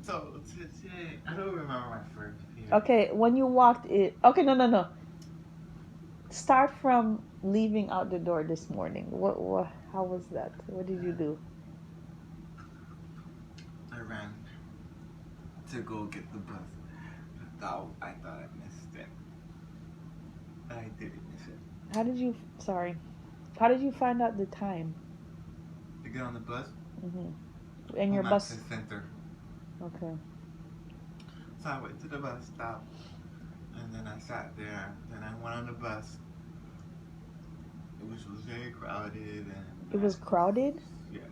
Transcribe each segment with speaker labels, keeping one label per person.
Speaker 1: So today, I don't remember my first period.
Speaker 2: Okay, when you walked in. Okay, no. Start from leaving out the door this morning. What? How was that? What did you do?
Speaker 1: I ran to go get the bus. I thought I missed it. I didn't miss it.
Speaker 2: How did you? Sorry. How did you find out the time?
Speaker 1: To get on the bus,
Speaker 2: And your
Speaker 1: home
Speaker 2: bus.
Speaker 1: access center.
Speaker 2: Okay.
Speaker 1: So I went to the bus stop, and then I sat there. Then I went on the bus, which was very crowded, and
Speaker 2: It was crowded.
Speaker 1: yes.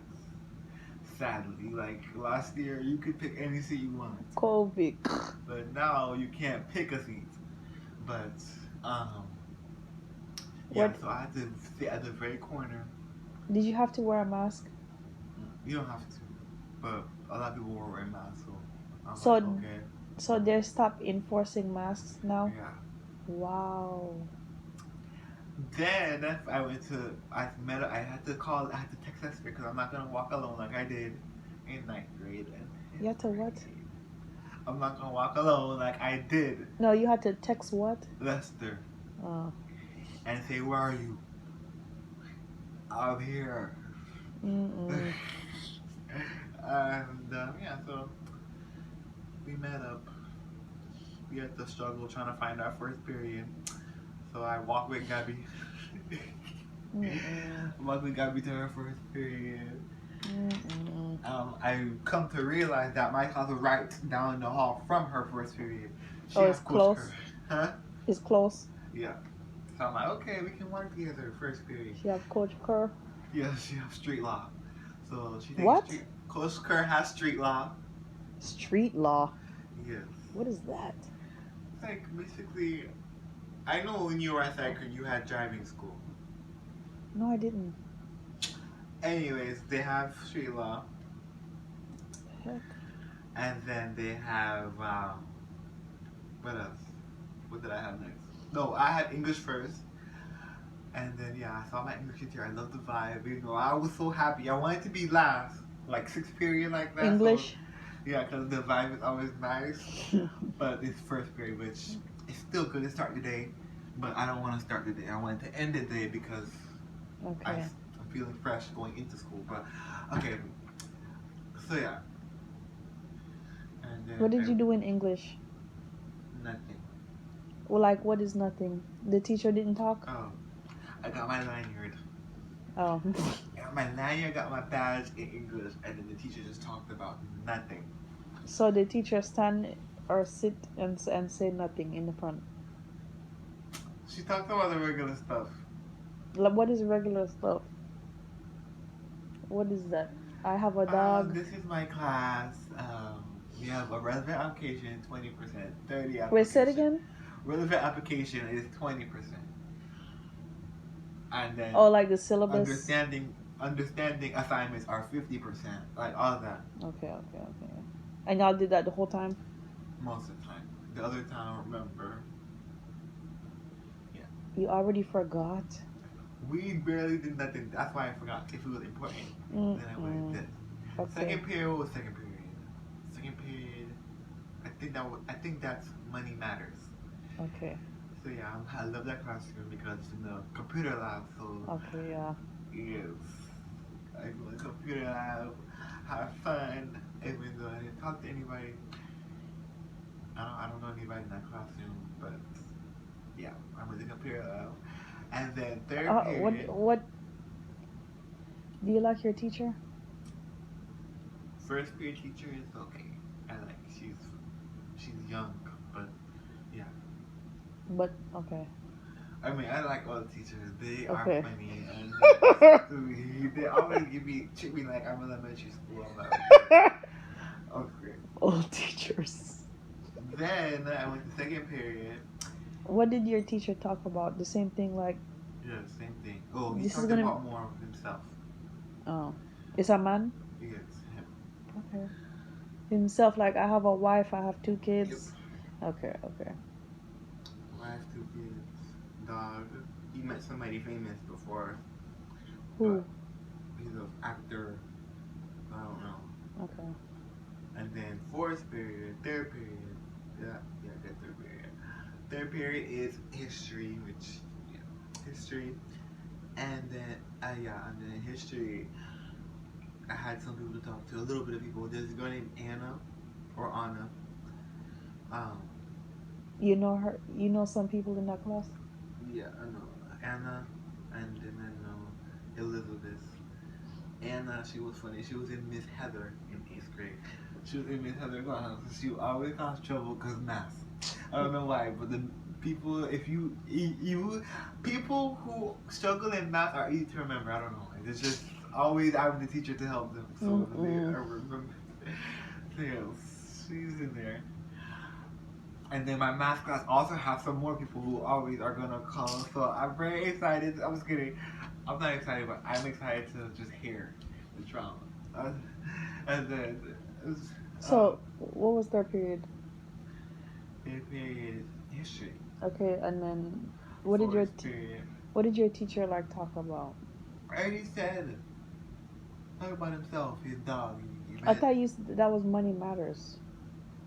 Speaker 1: Sadly, like last year, you could pick any seat you want.
Speaker 2: COVID.
Speaker 1: But now you can't pick a seat. But yeah.
Speaker 2: What?
Speaker 1: So I had to sit at the very corner.
Speaker 2: Did you have to wear a mask?
Speaker 1: You don't have to, but a lot of people were wearing masks, so I'm
Speaker 2: So,
Speaker 1: like, okay.
Speaker 2: so they stopped enforcing masks now.
Speaker 1: Yeah.
Speaker 2: Wow.
Speaker 1: Then I had to text Esther because I'm not gonna walk alone like I did in ninth grade.
Speaker 2: You had to what?
Speaker 1: I'm not gonna walk alone like I did.
Speaker 2: No, you had to text what?
Speaker 1: Lester.
Speaker 2: Oh.
Speaker 1: And say, where are you? I'm here.
Speaker 2: Mm-mm.
Speaker 1: And yeah, so we met up. We had to struggle trying to find our first period. So I walked with Gabby. Walked with Gabby to her first period. I come to realize that my class was right down the hall from her first period.
Speaker 2: It's close.
Speaker 1: Huh?
Speaker 2: It's close.
Speaker 1: Yeah. So I'm like, okay, we can work together first period.
Speaker 2: She have Coach Kerr.
Speaker 1: Yes, she has street law. So she
Speaker 2: What?
Speaker 1: Coach Kerr has street law.
Speaker 2: Street law.
Speaker 1: Yes.
Speaker 2: What is that?
Speaker 1: It's like basically, I know when you were at Thacker, you had driving school.
Speaker 2: No, I didn't.
Speaker 1: Anyways, they have street law.
Speaker 2: Heck.
Speaker 1: And then they have, what else? What did I have next? No, I had English first. And then, yeah, I saw my English teacher. I loved the vibe. You know, I was so happy. I wanted to be last, like sixth period like that.
Speaker 2: English?
Speaker 1: So, yeah, because the vibe is always nice. But it's first period, which is still good to start the day. But I don't want to start the day. I want to end the day because I'm feeling fresh going into school. But, okay. So, yeah. And then
Speaker 2: what did you do in English?
Speaker 1: Nothing.
Speaker 2: Well, like, what is nothing? The teacher didn't talk?
Speaker 1: Oh. I got my lanyard.
Speaker 2: Oh.
Speaker 1: I got my lanyard, got my badge in English, and then the teacher just talked about nothing.
Speaker 2: So the teacher stand or sit and say nothing in the front?
Speaker 1: She talked about the regular stuff.
Speaker 2: Like, what is regular stuff? What is that? I have a dog.
Speaker 1: This is my class. We have a relevant application, 20%, 30 application.
Speaker 2: Wait, say it again?
Speaker 1: Relevant application is 20%. And then
Speaker 2: like the syllabus?
Speaker 1: Understanding assignments are 50%. Like all that.
Speaker 2: Okay. And y'all did that the whole time?
Speaker 1: Most of the time. The other time I don't remember. Yeah.
Speaker 2: You already forgot?
Speaker 1: We barely did nothing. That's why I forgot. If it was important, then I would have did. Okay. Second period was second period. Second period, I think that's money matters.
Speaker 2: Okay.
Speaker 1: So yeah, I love that classroom because it's in the computer lab. So
Speaker 2: okay, yeah.
Speaker 1: Yes, I go in the computer lab, have fun. Even though I didn't talk to anybody, I don't know anybody in that classroom. But yeah, I'm in the computer lab. And then third period.
Speaker 2: What? Do you like your teacher?
Speaker 1: First period teacher is okay. I like she's young, but yeah.
Speaker 2: But okay.
Speaker 1: I mean, I like all the teachers. They are funny, and they always treat me like I'm in elementary school. I'm like, okay.
Speaker 2: All teachers.
Speaker 1: Then I went to second period.
Speaker 2: What did your teacher talk about? The same thing, like?
Speaker 1: Yeah, same thing. Oh, he talked about more of himself.
Speaker 2: Oh, is a man?
Speaker 1: Yes, him.
Speaker 2: Okay. Himself, like, I have a wife, I have 2 kids. Yep. Okay.
Speaker 1: Wife, 2 kids, dog. He met somebody famous before.
Speaker 2: Who?
Speaker 1: He's an actor. I don't know.
Speaker 2: Okay.
Speaker 1: And then Fourth period, third period. Yeah, good third period. Third period is history, which yeah, history, and then and then history. I had some people to talk to, a little bit of people. There's a girl named Anna or Anna. Um,
Speaker 2: You know her. You know some people in that class.
Speaker 1: yeah, I know Anna, and then I know Elizabeth. Anna, she was funny. She was in Miss Heather in 8th grade. She was in Miss Heather class. She always caused trouble because math. I don't know why, but the people, if you people who struggle in math are easy to remember. I don't know. It's just always I'm the teacher to help them, so I remember. So yeah, she's in there. And then my math class also has some more people who always are gonna come. So I'm very excited. I'm just kidding. I'm not excited, but I'm excited to just hear the drama. Uh, and then,
Speaker 2: So what was their period?
Speaker 1: their period history.
Speaker 2: Okay, and then
Speaker 1: Fourth period.
Speaker 2: what did your teacher like talk about?
Speaker 1: I already said talk about himself, his dog.
Speaker 2: I thought that was money matters.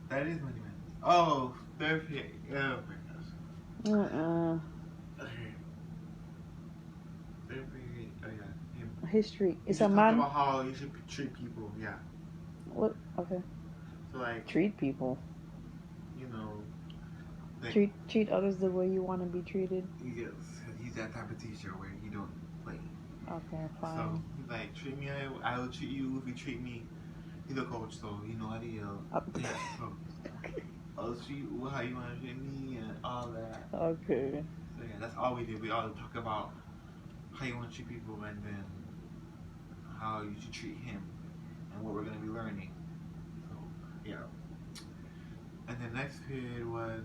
Speaker 1: That is money man. Oh, third period. Oh my gosh. Okay. Third period. Oh yeah, him.
Speaker 2: History.
Speaker 1: He
Speaker 2: It's a
Speaker 1: just
Speaker 2: man.
Speaker 1: talked about how you should treat people. Yeah.
Speaker 2: What? Okay.
Speaker 1: So like
Speaker 2: Treat people.
Speaker 1: you know. Like,
Speaker 2: Treat others the way you want to be treated.
Speaker 1: yes, he's that type of teacher where he don't play.
Speaker 2: Okay, fine.
Speaker 1: So he's like, treat me, I will treat you if you treat me. He's a coach, so you know how to yell. Yeah, so I'll treat you how you want to treat me and all that.
Speaker 2: Okay.
Speaker 1: So yeah, that's all we did. We all talk about how you want to treat people and then how you should treat him and what we're gonna be learning. So yeah. And the next period was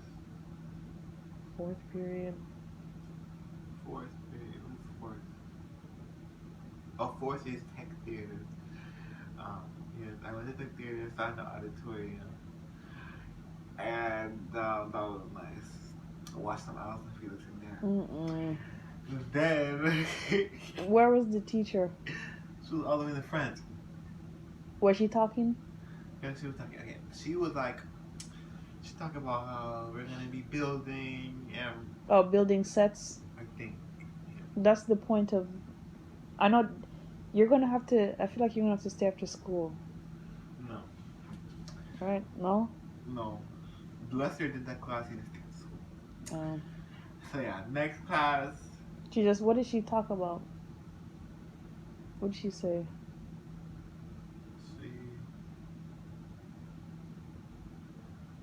Speaker 2: Fourth period.
Speaker 1: fourth period. What's fourth? Oh, fourth is tech theater. Yes, I went to tech theater, saw the auditorium, and that was nice. I watched some Alison Felix in there. Then
Speaker 2: Where was the teacher?
Speaker 1: she was all the way in the front.
Speaker 2: Was she talking?
Speaker 1: Yeah, she was talking. Okay, she was like, she talked about how we're gonna be building and.
Speaker 2: Oh, building sets.
Speaker 1: I think. Yeah.
Speaker 2: That's the point of. I know. You're gonna have to. I feel like you're gonna have to stay after school.
Speaker 1: No.
Speaker 2: Right? No.
Speaker 1: No. Lester did that class in the school.
Speaker 2: Oh.
Speaker 1: So yeah, next class.
Speaker 2: What did she talk about? What did she say?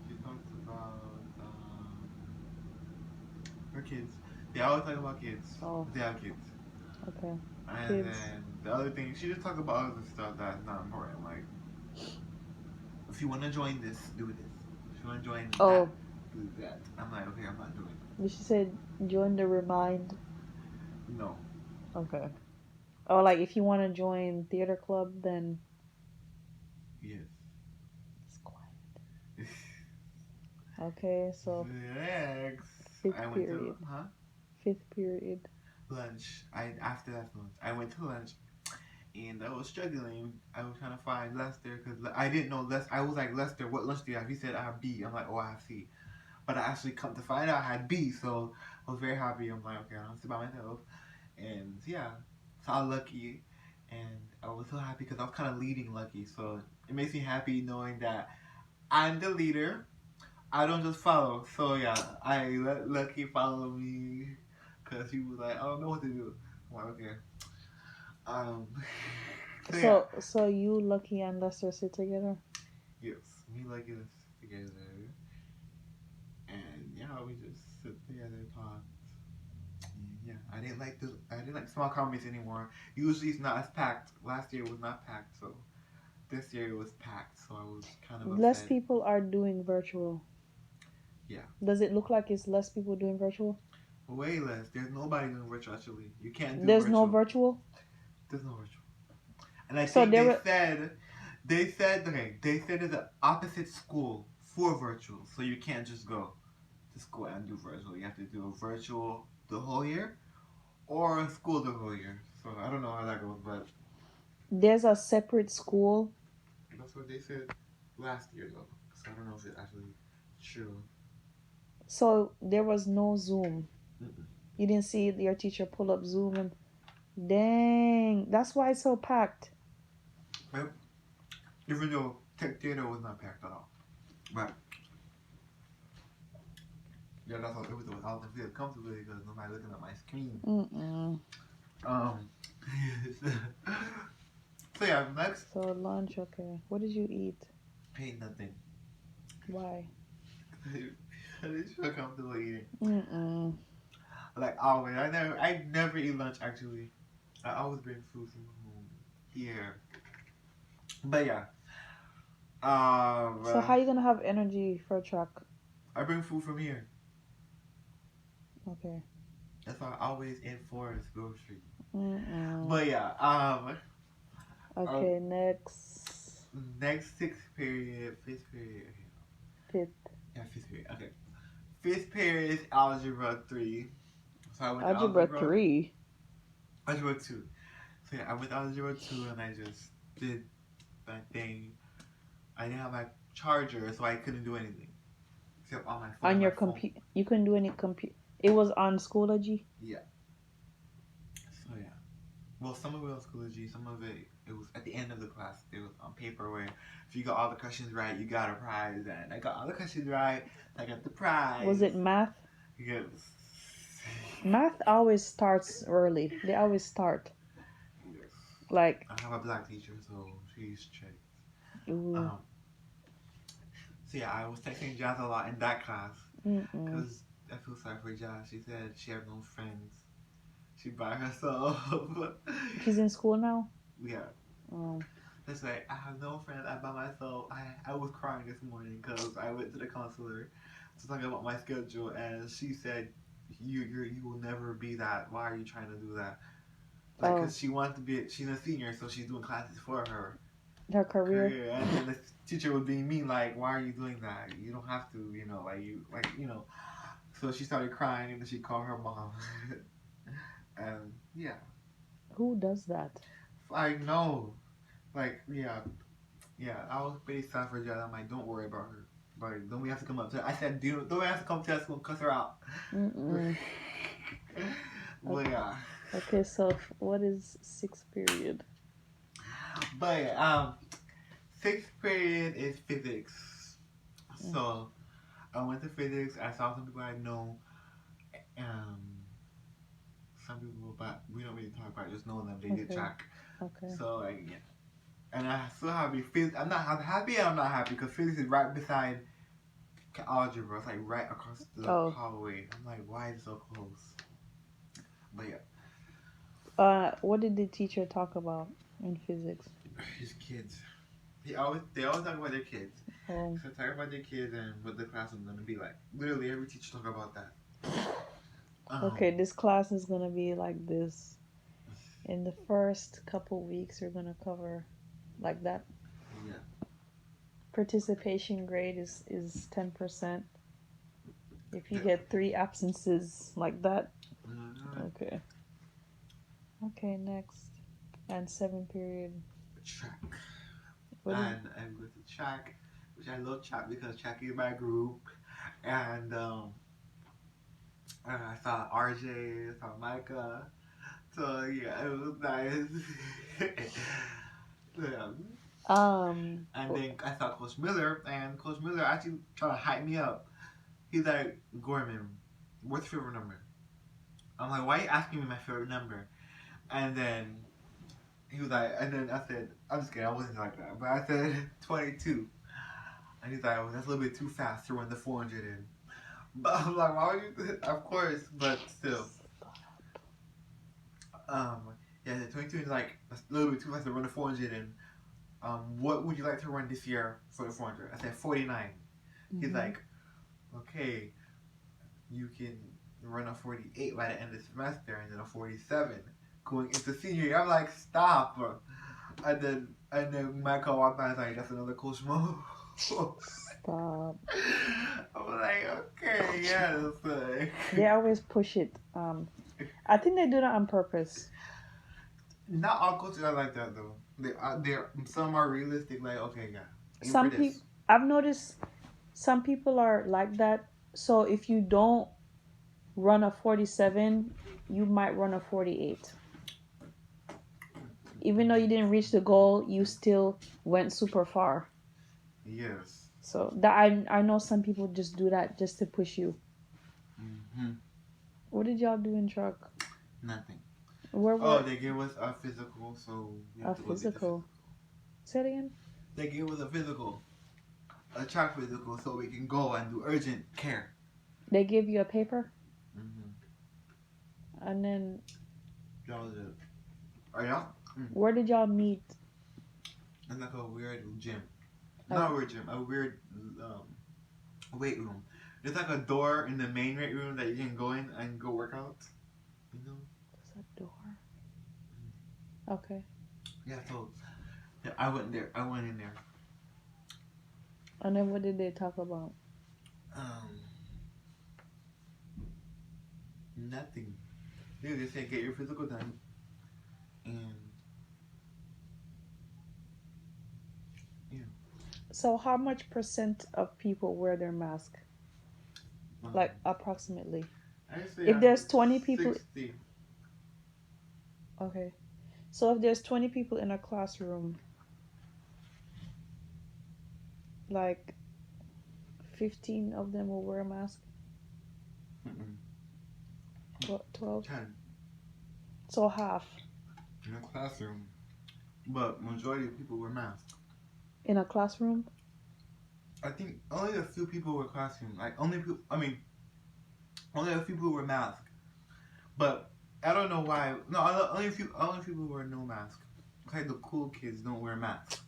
Speaker 1: She talked about her kids. They always talk about kids.
Speaker 2: Oh.
Speaker 1: They have kids.
Speaker 2: Okay.
Speaker 1: And
Speaker 2: Kids.
Speaker 1: then the other thing, she just talked about other stuff that's not important. Like, if you want to join this, do this. If you want to join that, do that. I'm like, okay, I'm not doing it.
Speaker 2: Did she say join the Remind?
Speaker 1: No.
Speaker 2: Okay. Oh, like if you want to join theater club, then.
Speaker 1: Yes.
Speaker 2: It's quiet. Okay, so.
Speaker 1: Next.
Speaker 2: Fifth
Speaker 1: I went
Speaker 2: period.
Speaker 1: to, huh?
Speaker 2: Fifth period.
Speaker 1: Lunch. After that lunch, I went to lunch, and I was struggling. I was trying to find Lester because I didn't know Lester. I was like, Lester, what lunch do you have? He said I have B. I'm like, oh, I have C. But I actually come to find out I had B, so I was very happy. I'm like, okay, I'll sit by myself, and yeah, so I was lucky, and I was so happy because I was kind of leading Lucky, so it makes me happy knowing that I'm the leader. I don't just follow. So yeah, I let Lucky follow me because he was like, I don't know what to do. I'm like, okay.
Speaker 2: So you, Lucky, and Lester sit together?
Speaker 1: Yes, me, Lucky, us together, and yeah, we just sit together, talk. Yeah, I didn't like small comedies anymore. Usually it's not as packed. Last year it was not packed, so this year it was packed. So I was kind of upset.
Speaker 2: Less people are doing virtual.
Speaker 1: Yeah.
Speaker 2: Does it look like it's less people doing virtual?
Speaker 1: Way less. There's nobody doing virtual actually. You can't do
Speaker 2: There's
Speaker 1: virtual.
Speaker 2: no virtual?
Speaker 1: There's no virtual. And I think they said it's an opposite school for virtual. So you can't just go to school and do virtual. You have to do a virtual the whole year or a school the whole year. So I don't know how that goes, but
Speaker 2: there's a separate school.
Speaker 1: That's what they said. last year though, so I don't know if it's actually true.
Speaker 2: So there was no Zoom.
Speaker 1: Mm-mm.
Speaker 2: You didn't see your teacher pull up Zoom and dang, that's why it's so packed.
Speaker 1: But even though Tech Theater was not packed at all, but yeah, that's all. It was. I don't feel comfortable because nobody looking at my screen.
Speaker 2: Mm-mm.
Speaker 1: Um. So yeah, next.
Speaker 2: So lunch, okay. What did you eat?
Speaker 1: Ain't nothing.
Speaker 2: Why?
Speaker 1: I just feel comfortable eating.
Speaker 2: Mm-mm.
Speaker 1: Like always, I never eat lunch actually. I always bring food from home here. But yeah,
Speaker 2: So how you gonna have energy for a truck?
Speaker 1: I bring food from here.
Speaker 2: Okay.
Speaker 1: That's why I always enforce grocery.
Speaker 2: Mm-mm.
Speaker 1: But yeah,
Speaker 2: Okay, next.
Speaker 1: next sixth period, fifth period.
Speaker 2: Fifth.
Speaker 1: Yeah, fifth period. Okay, fifth period is algebra 3. So I went to
Speaker 2: Algebra 3.
Speaker 1: algebra 2. So yeah, I went to algebra 2 and I just did my thing. I didn't have my charger, so I couldn't do anything except on my phone.
Speaker 2: On your computer, you couldn't do any compute. It was on Schoology.
Speaker 1: Yeah. So yeah. Well, some of it was Schoology, some of it was at the end of the class. It was on paper where if you got all the questions right, you got a prize, and I got all the questions right, I got the prize.
Speaker 2: Was it math?
Speaker 1: Yes.
Speaker 2: Math always starts early. They always start.
Speaker 1: Yes.
Speaker 2: Like.
Speaker 1: I have a black teacher, so she's strict.
Speaker 2: Ooh.
Speaker 1: So yeah, I was texting Jazz a lot in that class because
Speaker 2: Mm-mm.
Speaker 1: I feel sorry for Jazz. She said she had no friends. She by herself.
Speaker 2: She's in school now?
Speaker 1: Yeah.
Speaker 2: Oh.
Speaker 1: That's like, I have no friends. I'm by myself. I was crying this morning because I went to the counselor to talk about my schedule, and she said, you will never be that. Why are you trying to do that? Like, because she wants to be, she's a senior, so she's doing classes for her
Speaker 2: career.
Speaker 1: And then the teacher was being mean, like, why are you doing that? You don't have to, you know. So she started crying, and then she called her mom. And yeah.
Speaker 2: Who does that?
Speaker 1: I know. Like, yeah. I was pretty sad for Jada. I'm like, don't worry about her. But don't we have to come up to her? I said, don't we have to come to us and cuss her out?
Speaker 2: Mm-mm.
Speaker 1: But yeah.
Speaker 2: Okay, so what is sixth period?
Speaker 1: But yeah, sixth period is physics. So I went to physics. I saw some people I know. Some people, but we don't really talk about it, just know them. They did track.
Speaker 2: Okay.
Speaker 1: So like, yeah. And I still have to be physics. I'm happy and I'm not happy because physics is right beside algebra. It's like right across the hallway. I'm like, why is it so close? But
Speaker 2: yeah. What did the teacher talk about in physics?
Speaker 1: His kids. They always talk about their kids.
Speaker 2: Oh.
Speaker 1: So talk about their kids and what the class is gonna be like. Literally every teacher talk about that.
Speaker 2: Okay, this class is gonna be like this. In the first couple weeks, you're gonna cover like that.
Speaker 1: Yeah.
Speaker 2: Participation grade is 10%. If you get 3 absences like that. Okay. Okay, next. And 7th period.
Speaker 1: Track. And I'm going to track, which I love track because track is my group. And I saw RJ, I saw Micah. So yeah, it was nice. Yeah. And then I saw Coach Miller, and Coach Miller actually tried to hype me up. He's like, Gorman, what's your favorite number? I'm like, why are you asking me my favorite number? And then he was like, and then I said, I'm just kidding, I wasn't like that. But I said 22. And he's like, well, that's a little bit too fast to run the 400 in. But I'm like, why would you? Of course, but still. Yeah, 22 is like a little bit too fast to run the 400 in. What would you like to run this year for the 400? I said 49. He's like, okay, you can run a 48 by the end of the semester and then a 47 going into senior year. I'm like, stop. And then Michael walked by and was like, that's another Coach Mo.
Speaker 2: Stop.
Speaker 1: I'm like, okay, yes.
Speaker 2: They always push it. I think they do that on purpose.
Speaker 1: Not all coaches are like that though. They're some are realistic, like, okay, yeah.
Speaker 2: Some people, I've noticed some people are like that. So if you don't run a 47, you might run a 48. Even though you didn't reach the goal, you still went super far.
Speaker 1: Yes.
Speaker 2: So that I know some people just do that just to push you.
Speaker 1: Mm-hmm.
Speaker 2: What did y'all do in truck?
Speaker 1: Nothing.
Speaker 2: They
Speaker 1: gave us a physical, so we have
Speaker 2: a
Speaker 1: to go get the
Speaker 2: physical. Say it again.
Speaker 1: They gave us a physical, a track physical, so we can go and do urgent care.
Speaker 2: They gave you a paper.
Speaker 1: Mm-hmm.
Speaker 2: And then.
Speaker 1: That was it. Are y'all?
Speaker 2: Where did y'all meet?
Speaker 1: In like a weird gym. Not a weird gym. A weird weight room. There's like a door in the main weight room that you can go in and go work out. You know?
Speaker 2: There's a door. Okay.
Speaker 1: Yeah, so yeah, I went there. I went in there.
Speaker 2: And then what did they talk about?
Speaker 1: Nothing. They just said get your physical done. And yeah.
Speaker 2: So how much % of people wear their mask? Like approximately. If there's 20 people.
Speaker 1: 60.
Speaker 2: Okay. So if there's 20 people in a classroom, like 15 of them will wear a mask? 12?
Speaker 1: 10.
Speaker 2: So half.
Speaker 1: In a classroom. But majority of people wear masks.
Speaker 2: In a classroom?
Speaker 1: I think only a few people wear classroom. Like only a few people wear masks. But I don't know why. No, only a few people wear no mask. Like the cool kids don't wear masks.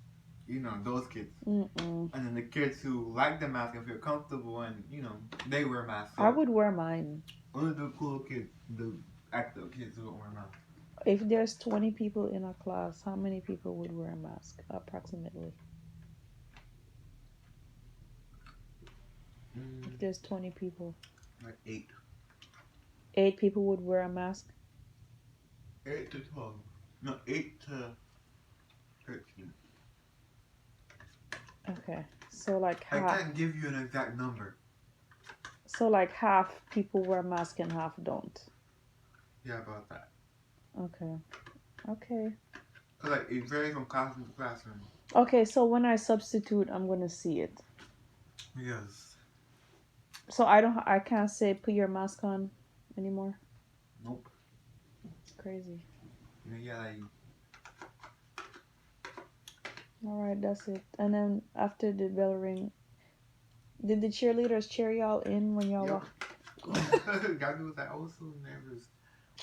Speaker 1: You know, those kids.
Speaker 2: Mm-mm.
Speaker 1: And then the kids who like the mask and feel comfortable and, you know, they wear masks. So
Speaker 2: I would wear mine.
Speaker 1: only the cool kids, the active kids who don't wear masks.
Speaker 2: If there's 20 people in a class, how many people would wear a mask, approximately? If there's 20 people.
Speaker 1: Like 8.
Speaker 2: 8 people would wear a mask?
Speaker 1: 8 to 12. No, 8 to 13.
Speaker 2: Okay. So like half.
Speaker 1: I can't give you an exact number.
Speaker 2: So like half people wear masks and half don't.
Speaker 1: Yeah, about that.
Speaker 2: Okay. Okay.
Speaker 1: So like it varies from classroom to classroom.
Speaker 2: Okay, so when I substitute, I'm gonna see it.
Speaker 1: Yes.
Speaker 2: So I can't say put your mask on anymore?
Speaker 1: Nope.
Speaker 2: It's crazy.
Speaker 1: Yeah, like...
Speaker 2: Alright, that's it. And then after the bell ring, did the cheerleaders cheer y'all in when y'all walked?
Speaker 1: Gabby was like, I was so nervous.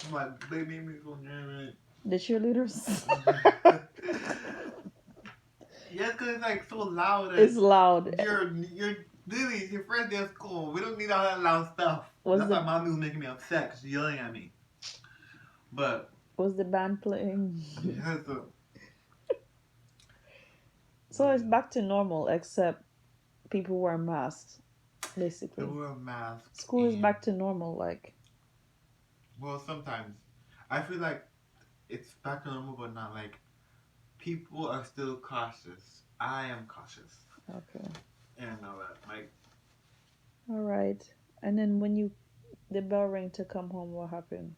Speaker 1: I'm like, they made me so nervous.
Speaker 2: The cheerleaders?
Speaker 1: Yes, because it's like so loud.
Speaker 2: It's loud.
Speaker 1: You're Lily, your friend there at school. We don't need all that loud stuff. That's why mommy was making me upset because she's yelling at me. But
Speaker 2: was the band playing?
Speaker 1: Yeah,
Speaker 2: so it's back to normal, except people wear masks, basically.
Speaker 1: People wear masks.
Speaker 2: School is back to normal, like.
Speaker 1: Well, sometimes. I feel like it's back to normal, but not like. People are still cautious. I am cautious.
Speaker 2: Okay.
Speaker 1: And all that, like.
Speaker 2: All right. And then when the bell rang to come home, what happened?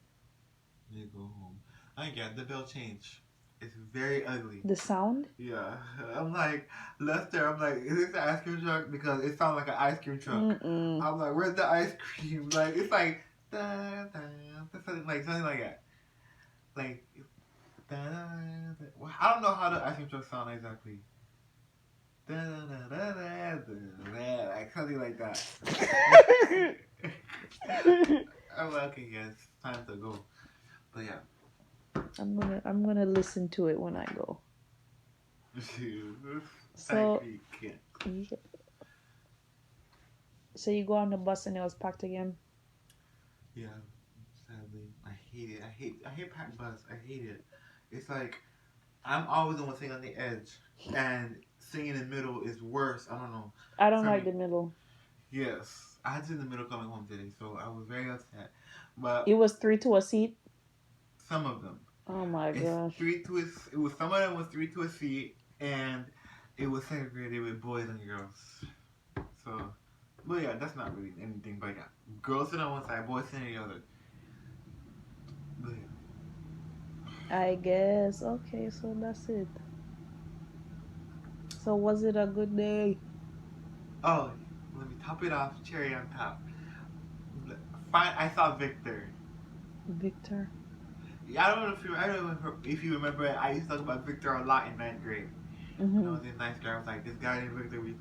Speaker 1: You go home. I get the bell change. It's very ugly.
Speaker 2: The sound?
Speaker 1: Yeah. I'm like, Lester, I'm like, is this the ice cream truck? Because it sounds like an ice cream truck.
Speaker 2: Mm-mm.
Speaker 1: I'm like, where's the ice cream? Like, it's like, da, da, something like that. Like, da, da. Well, I don't know how the ice cream truck sound exactly. Da, da, da, da, da, da, like something like that. I'm like, okay, yes, time to go. But yeah.
Speaker 2: I'm gonna listen to it when I go. So you go on the bus and it was packed again?
Speaker 1: Yeah, sadly. I hate it. I hate packed bus. I hate it. It's like I'm always the one sitting on the edge, and sitting in the middle is worse. I don't know.
Speaker 2: I don't like the middle.
Speaker 1: Yes, I had to in the middle coming home today, so I was very upset. But
Speaker 2: it was 3 to a seat.
Speaker 1: Some of them.
Speaker 2: Oh my gosh.
Speaker 1: It was some of them was 3 to a seat, and it was segregated with boys and girls. So, but yeah, that's not really anything. But yeah, girls sit on one side, boys sit on the other. But
Speaker 2: I guess. Okay, so that's it. So was it a good day?
Speaker 1: oh, let me top it off. Cherry on top. Fine, I saw Victor.
Speaker 2: Victor.
Speaker 1: Yeah, I don't know if you remember. I used to talk about Victor a lot in ninth grade. When I
Speaker 2: Mm-hmm.
Speaker 1: was in ninth grade, I was like, this guy named Victor. We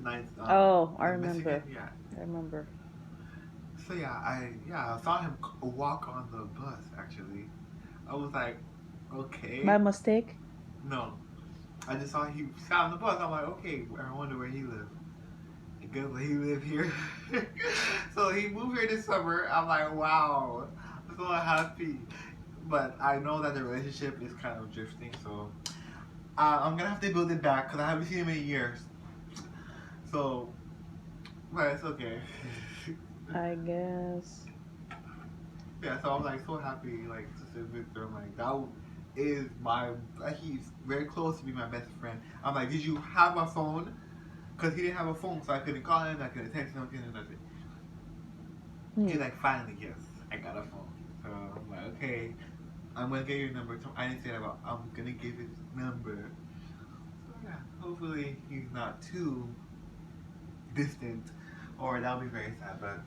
Speaker 1: ninth
Speaker 2: Oh, I
Speaker 1: in Michigan.
Speaker 2: remember.
Speaker 1: Yeah.
Speaker 2: I remember.
Speaker 1: So yeah, I saw him walk on the bus. Actually, I was like,
Speaker 2: By
Speaker 1: okay,
Speaker 2: mistake?
Speaker 1: no. I just saw he sat on the bus. I'm like, okay, I wonder where he lived. I guess he lived here. So he moved here this summer. I'm like, wow, I'm so happy. But I know that the relationship is kind of drifting, so I'm gonna have to build it back because I haven't seen him in years. So, but it's okay.
Speaker 2: I guess.
Speaker 1: Yeah, so I'm like so happy, like to see Victor. I'm like that is my. Like, he's very close to be my best friend. I'm like, did you have a phone? Because he didn't have a phone, so I couldn't call him, I couldn't text him, I couldn't do nothing.
Speaker 2: Hmm.
Speaker 1: He's like, finally, yes, I got a phone. So I'm like, okay, I'm gonna get your number. I didn't say that, but I'm gonna give his number. So yeah, hopefully he's not too distant, or that'll be very sad. But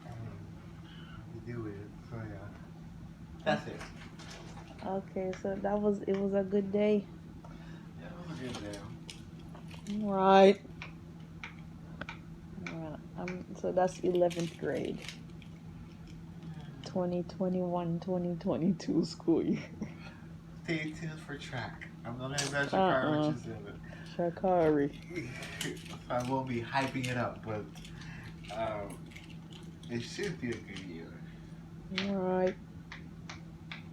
Speaker 1: we do it. So yeah, that's it.
Speaker 2: Okay, so it was a good day.
Speaker 1: Yeah, it was a good day.
Speaker 2: Right. So that's 11th grade. 2021-2022 school year.
Speaker 1: Stay tuned for track. I'm gonna invite Shakara,
Speaker 2: Uh-uh.
Speaker 1: which is in it.
Speaker 2: Shakari.
Speaker 1: So I won't be hyping it up, but it should be a good year.
Speaker 2: Right.